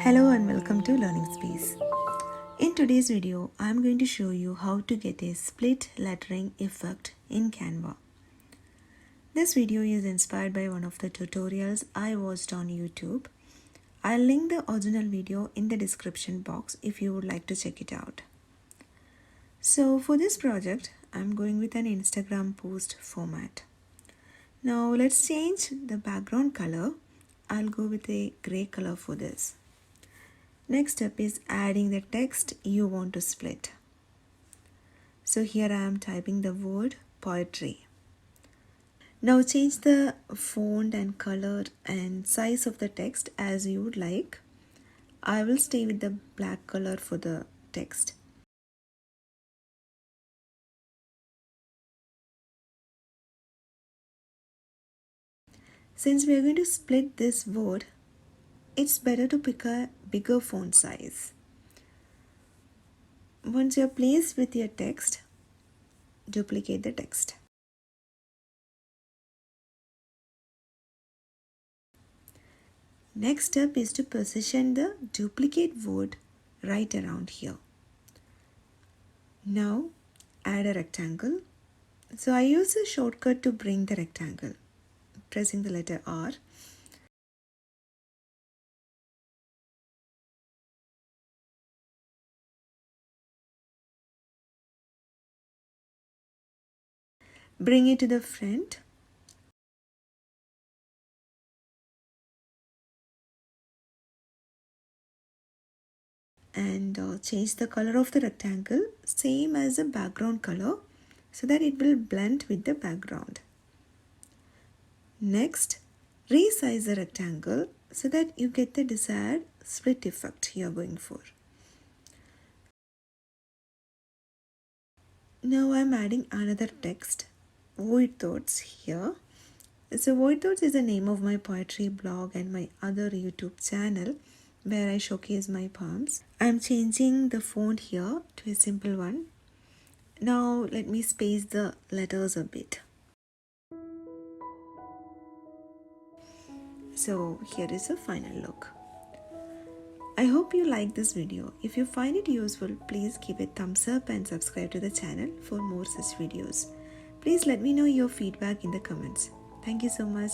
Hello and welcome to Learning Space. In today's video, I am going to show you how to get a split lettering effect in Canva. This video is inspired by one of the tutorials I watched on YouTube. I'll link the original video in the description box if you would like to check it out. So for this project, I'm going with an Instagram post format. Now let's change the background color. I'll go with a gray color for this. Next step is adding the text you want to split. So here I am typing the word poetry. Now change the font and color and size of the text as you would like. I will stay with the black color for the text. Since we are going to split this word, it's better to pick a bigger font size. Once you're pleased with your text, duplicate the text. Next step is to position the duplicate word right around here. Now add a rectangle. So I use a shortcut to bring the rectangle, pressing the letter R. Bring it to the front. And change the color of the rectangle same as the background color so that it will blend with the background. Next, resize the rectangle so that you get the desired split effect you are going for. Now I am adding another text, Void Thoughts here. So Void Thoughts is the name of my poetry blog and my other YouTube channel where I showcase my poems. I am changing the font here to a simple one. Now let me space the letters a bit. So here is the final look. I hope you like this video. If you find it useful, please give a thumbs up and subscribe to the channel for more such videos. Please let me know your feedback in the comments. Thank you so much.